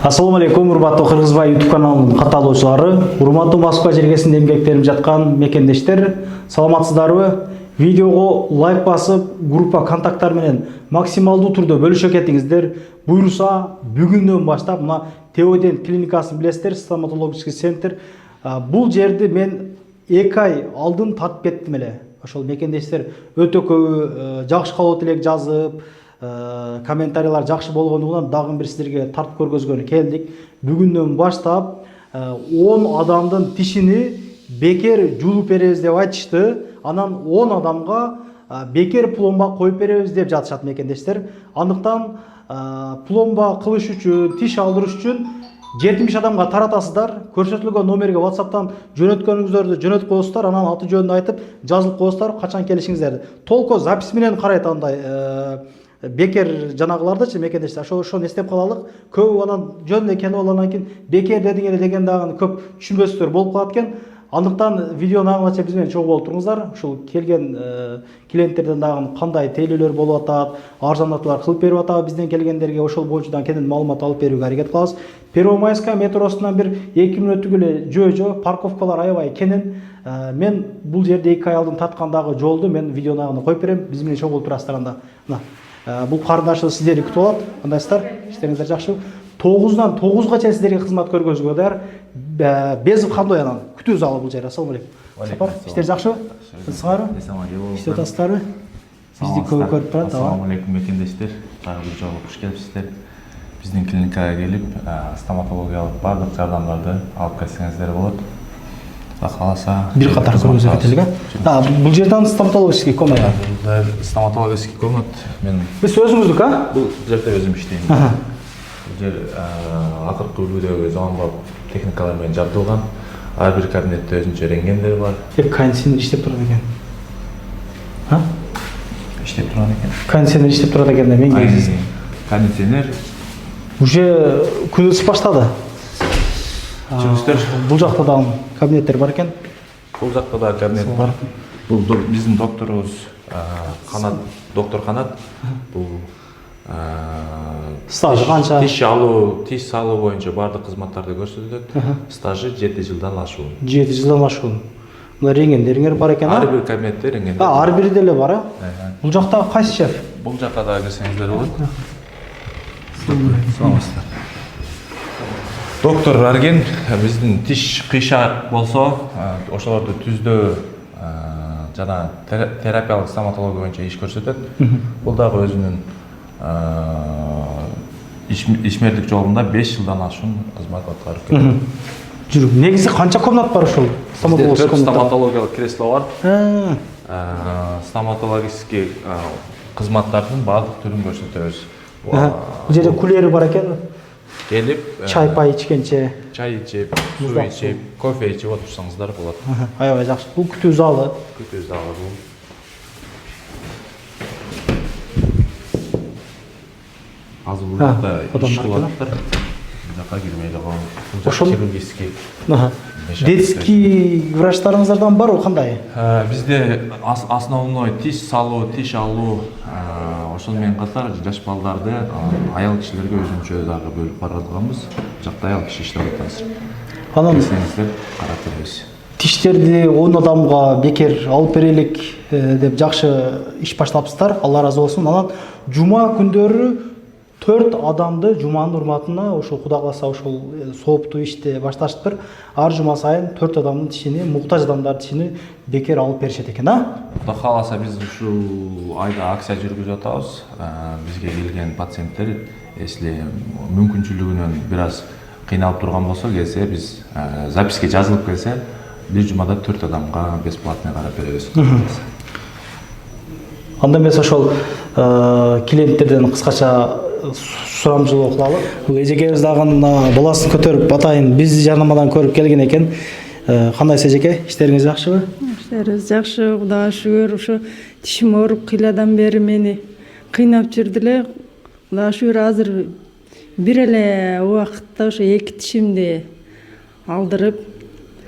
Ассаламу алейкум, урматтуу Кыргызбай YouTube каналынын катталуучулары, урматтуу Москва жергесинде эмгектенип жаткан мекендештер, саламатсыздарбы? Видеого лайк басып, группа контакттар менен максималдуу түрдө бөлүшө кетиңиздер. Буйруса, бүгүндөн баштап мына Теодент клиникасын билесиздер, стоматологический центр. Бул жерди мен 2 ай алдын татып кеттим эле. Ошол мекендештер өтө көбү жакшы кабыл элек жазып, комментарийлар жакшы болгондугунан дагы бир силерге тартып көргөзгөнү келдик. Бүгүндөн баштап 10 адамдын тишини бекер жулуп беребиз деп айтышты. Анан 10 адамга бекер пломба коюп беребиз деп жатышат мекендештер. Андыктан пломба кылыш үчүн, тиш алдырыш үчүн 70 адамга таратасыздар. Көрсөтүлгөн номерге WhatsApp'тан жөнөткөнүңүздөрдү жөнөтүп коесуздар, анан аты жөнүн айтып, жазылып коесуздар, качан келишиңиздерди. Толко запись менен карайт андай бекер жанагылардычы мекендештер. Ошону эстеп калалык. Көбү анан жөн эле келип алгандан кийин бекер дедиң эле деген дагы көп түшүнбөсүздөр болуп калат экен. Андыктан видеону аңлача биз менен чогуу болуп туруңуздар. Ушул келген клиенттерден дагы кандай тейлөөлөр болуп атат, арзандатуулар кылып берип атабы бизден келгендерге, ошол боюнча кенен маалымат алып берүүгө аракет кылабыз. Первомайская метросунан бир 2 мүнөттүк эле жөө парковкалар аябай кенен. Мен бул жерде 2 ай алдын таткандагы жолду мен видеонун агына коюп берем. Биз менен чогуу болуп турасыздар анда. Мына бул карындашыбыз сиздерди күтүп алат. Кандайсыздар? Иштериңиздер жакшыбы? 9-дан 9га чейин сиздерге кызмат көргөзүүгө даяр. Безип кандой анан? Күтүү залы бул жер. Ассаламу алейкум. Сапар, иштер жакшыбы? Сыңарбы? Иштеп атасыздарбы? Бизди көп көрүп турат. Ассаламу алейкум мекендештер. Дагы бир жолу куш келипсиздер. Биздин клиникага келип, стоматологиялык бардык жардамдарды алып келсеңиздер болот. Кааласа бир катар көргөзө кетелик, бул жерден стоматологический комната. Стоматологический комнат мен Биз өзүңүздүк, бул жерде өзүм иштейм. Бул жер акыркы үлгүдөгү заманбап техникалар менен жабдылган. Ар бир кабинетте өзүнчө рентгендер бар. Кондиционер иштеп турат экен. Иштеп турган экен. Кондиционер иштеп турат экен да мен келсем. Кондиционер Уже күн ысып баштады. Жүрүстөр. Бул жакта дагы кабинеттер бар экен. Бул жакта да кабинет бар. Бул биздин докторубуз доктор Канат. Бул стажы канча? Тиш салуу боюнча бардык кызматтарды көрсөтөт. Стажы 7 жылдан ашуун. 7 жылдан ашуун. Мына рентгендериңер бар экен. Ар бир кабинетте рентген. Ар бири деле бар, Бул жакта кайсы шеф? Бул жакка да кирсеңиздер болот. Саламатсыздар. Доктор Арген биздин тиш кыйшаак болсо, ошолорду түздөө жана терапиялык стоматология боюнча иш көрсөтөт. Бул дагы өзүнүн ишмерлик жолунда 5 жылдан ашуун кызмат аткарып келет. Жүрүп, негизи канча комнат бар ушул стоматологический комната? Стоматологиялык кресло бар. Стоматологический кызматтардын баардык түрүн көрсөтөбүз. Бул жерде кулери бар экен. Келип, чай ичкенче, чай ичип, суу ичип, кофе ичип отурсаңыздар болот. Аябай жакшы. Бул күтүү залы. Күтүү залы бул. Азыр бул жакта иш кылып атыптыр. Бул жакка кирмей эле коюңуз. Бул жак хирургический. Детский врачтарыңыздардан барбы кандай? Бизде основной тиш салуу, тиш алуу, ошол менен катар жаш балдарды, аял кишилерге өзүнчө дагы бөлүп барадыганбыз. Бул жакта аял киши иштеп атабыз. Анан келсеңиздер карап беребиз. Тиштерди 10 адамга бекер алып берелик деп жакшы иш баштапсыздар. Алла разы болсун. Анан жума күндөрү 4 адамды жуманын урматына ошол Кудай кааласа ошол сооптуу ишти башташыптыр. Ар жума сайын 4 адамдын тишини, муктаж адамдардын тишини бекер алып беришет экен, Кудай кааласа биз ушул айда акция жүргүзүп атабыз. Бизге келген пациенттер если мүмкүнчүлүгүнөн бир аз кыйналып турган болсо келсе, биз записке жазылып келсе, бир жумада 4 адамга бесплатный карап беребиз. Анда эмес ошол клиенттерден кыскача сурамжылоо кылалы. Бул эжекебиз дагы баласын көтөрүп атайын биз жарнамадан көрүп келген экен. Кандайсыз эжеке? Иштериңиз жакшыбы? Иштерибиз жакшы, Кудайга шүгүр. Ушу тишим ооруп кыйладан бери мени кыйнап жүрдү эле. Кудайга шүгүр азыр бир эле убакытта ошо 2 тишимди алдырып,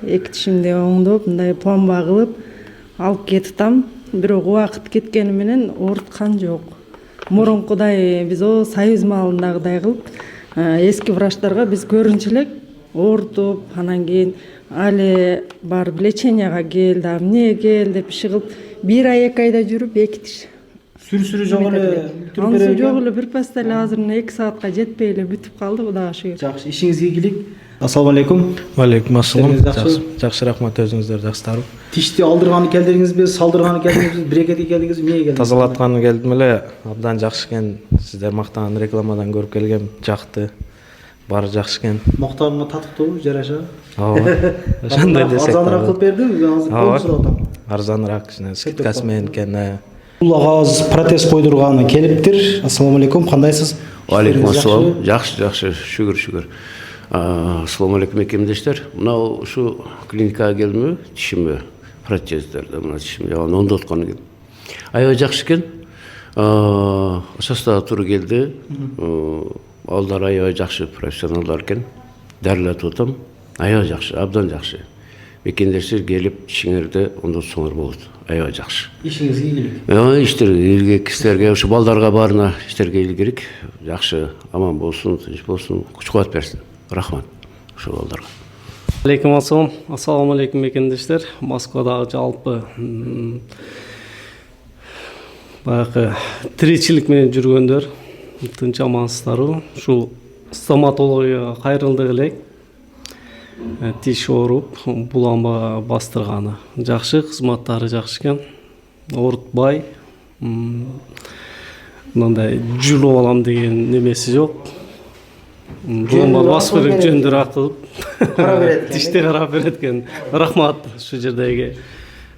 2 тишимди оңдоп, мындай пломба кылып алып кетип атам. Бирок убакыт кеткени менен ооруткан жок. Мурункудай биз союз маалындагыдай кылып эски врачтарга биз көрүнчү элек оорутуп, анан кийин али барып леченияга кел, да эмне кел деп иши кылып 1 ай 2 айда жүрүп 2 тиш Сүрү жок эле анысы жок эле бир паста эле азыр 2 саатка жетпей эле бүтүп калды, Кудайга шүгүр. Жакшы, ишиңизге ийгилик. Ассаламу алейкум. Валейкум ассалам. Жакшы. Жакшы, рахмат, өзүңүздөр жакшысыздарбы? Тишти алдырганы келдиңизби, салдырганы келдиңизби, брекетке келдиңизби, эмнеге келдиңиз? Тазалатканы келдим эле, абдан жакшы экен. Сиздер мактаган рекламадан көрүп келгем, жакты. Баары жакшы экен. Мактаганга татыктуубу, жараша? Ооба. Ошондой десек. Арзаныраак кылып бердимби? Азыр колду сурап атам. Арзаныраак, скидкасы менен экен. Бул агабыз протез койдурганы келиптир. Ассаламу алейкум, кандайсыз? Алейкум ассалам. Жакшы, шүгүр. Ассаламу алейкум мекемдештер. Мына ушу клиникага келдимби, тишимби, протездерди, мына тишимди оңдоп атканы келдим. Аябай жакшы экен. Ошостогу туура келди. Алдар аябай жакшы профессионалдар экен. Дарылатып атам. Аябай жакшы, абдан жакшы. Мекендештер келип тишиңерди оңдотсоңор болот. Аябай жакшы. Ишиңизге ийгилик. Иштерге ийгилик, кишилерге, ушу балдарга баарына иштерге ийгилик керек. Жакшы, аман болсун, тынч болсун, күч-кубат берсин. Рахмат ошол балдарга. Алейкум ассалам. Ассаламу алейкум мекендештер. Москвадагы жалпы баягы тиричилик менен жүргөндөр тынч амансыздарбы? Ушул стоматологияга кайрылдык элек. Тиш ооруп, буланба бастырганы жакшы, кызматтары жакшы экен. Оорутпай, мындай жулуп алам деген немеси жок. Буланба басып берип жөндөр кылып, тишти карап берет экен. Рахмат ушу жердеги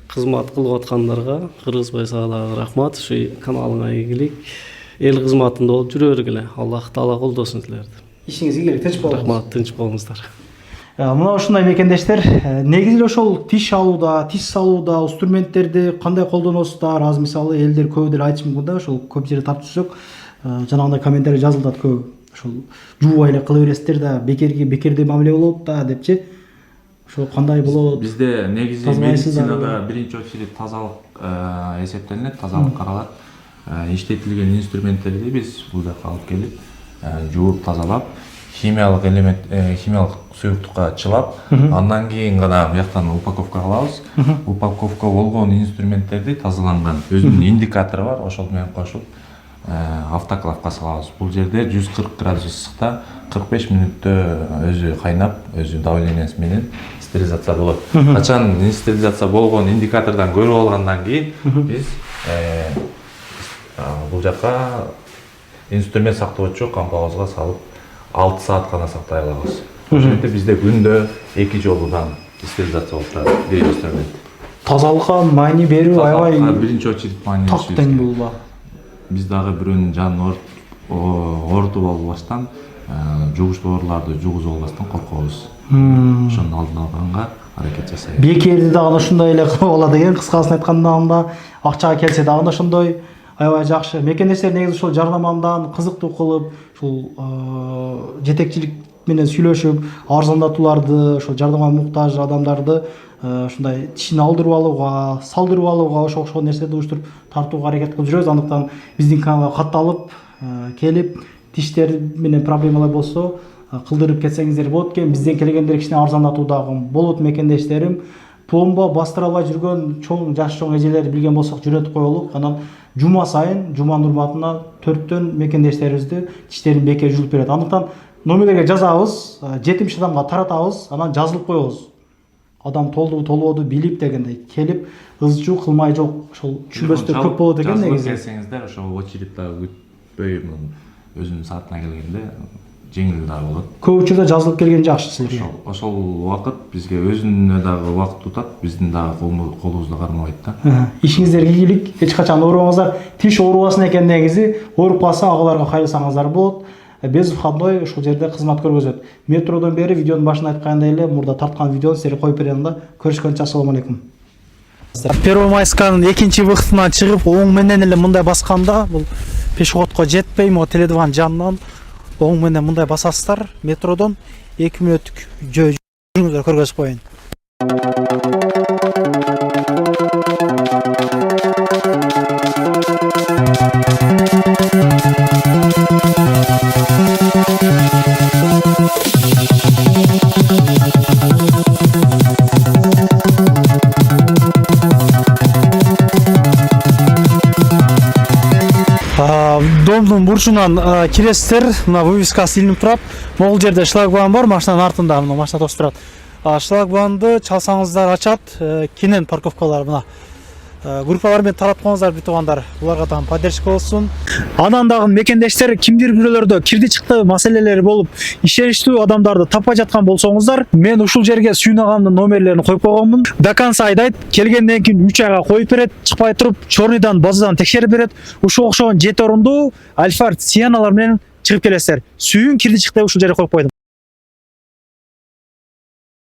кызмат кылып аткандарга, кыргызбай сагадагы рахмат. Ушу каналыңа ийгилик. Эл кызматында болуп жүрө бергиле. Аллах таала колдосун силерди. Ишиңизге ийгилик, тынч болуңуз. Рахмат, тынч болуңуздар. Мына ушундай мекендештер, негизи эле ошол тиш алууда, тиш салууда инструменттерди кандай колдоносуздар? Азыр мисалы элдер көбү деле айтышы мүмкүн да, ошол көп жерде тартып жүрсөк, жанагындай комментарий жазылат көп. Ошол жуубай эле кыла бересиздер да, бекердей мамиле болот да депчи. Ошол кандай болот? Бизде негизи медицинада биринчи очередь тазалык эсептелинет, тазалык каралат. Иштетилген инструменттерди биз бул жака алып келип, жууп тазалап, химиялык элемент, химиялык суюктукка чылап, андан кийин гана бияктан упаковка кылабыз. Упаковка болгон инструменттерди тазаланган өзүнүн индикатору бар, ошол менен кошуп автоклавка салабыз. Бул жерде 140 градус ысыкта 45 мүнөттө өзү кайнап, өзү давлениясы менен стерилизация болот. Качан стерилизация болгон индикатордон көрүп алгандан кийин биз бул жака инструмент сактоочу кампабызга салып 6 саат гана сактай алабыз. Ошентип бизде күндө 2 жолудан стерилизация болуп турат бир инструмент. Тазалыкка маани берүү аябай биринчи очередь маани так тең болду. Биз дагы бирөөнүн жанын оорутуп албастан, жугуштуу ооруларды жугузуп албастан коркобуз. Ошонун алдын алганга аракет жасайбыз. Бекерди дагы ошондой эле кылып алат экен, кыскасын айтканда, акчага келсе дагы ошондой. Аябай жакшы. Мекендештер негизи ушул жардамамдан кызыктуу кылып, ушул жетекчилик менен сүйлөшүп, арзандатууларды, ошол жардамга муктаж адамдарды ушундай тишин алдырып алууга, салдырып алууга, ошол нерселерди уюштуруп тартууга аракет кылып жүрөбүз. Андыктан биздин каналга катталып, келип, тиштер менен проблемалар болсо, кылдырып кетсеңиздер болот экен. Бизден келгендер кичине арзандатуу дагы болот мекендештерим. Пломба бастыра албай жүргөн чоң, жаш чоң эжелерди билген болсок жүрөтүп коелук. Анан жума сайын, жуманын урматына 4төн мекендештерибизди тиштерин бекер жуулуп берет. Андыктан номерлерге жазабыз, 70 адамга таратабыз, анан жазылып коебуз. Адам толдубу, толбоду билип дегендей келип, ызчуу кылмай жок, ошол түшүнбөстөр көп болот экен негизи. Келсеңиздер, ошол очередьте күтпөй өзүнүн саатына келгенде жеңил дагы болот. Көп учурда жазылып келген жакшы силерге. Ошол убакыт бизге өзүнө дагы убакыт утат, биздин дагы колубузду кармабайт да. Ишиңиздерге ийгилик, эч качан оорубаңыздар. Тиш оорубасын экен негизи, ооруп калса агаларга кайрылсаңыздар болот. Без входной ушул жерде кызмат көргөзөт. Метродон бери видеонун башында айткандай эле, мурда тарткан видеону силерге коюп берем да. Көрүшкөнчө ассаламу алейкум. Первомайсканын экинчи выходунан чыгып, оң менен эле мындай басканда, бул пешеходко жетпей, могу Теле2 жанынан оң менен мындай басасыздар. Метродон 2 мүнөттүк жөө жүрүңүздөр, көргөзүп коеюн. машинанын бурчунан киресиздер. Мына вывескасы илинип турат. Могул жерде шлагбаум бар, машинанын артында мына машина тосуп турат. Шлагбаумду чалсаңыздар ачат, кенен парковкалар мына. Группалар менен тарап коңуздар бүт туугандар. Буларга дагы поддержка болсун. Анан дагы мекендештер кимдир бирөөлөрдө кирди чыкты маселелери болуп, ишеничтүү адамдарды таппай жаткан болсоңуздар, мен ушул жерге Сүйүн агамдын номерлерин коюп койгонмун. До конца айдайт, келгенден кийин 3 айга коюп берет, чыкпай туруп, чорныйдан, базадан текшерип берет. Ушул окшогон 7 орундуу Альфард Сианалар менен чыгып келесиздер. Сүйүн кирди чыкты ушул жерге коюп койдум.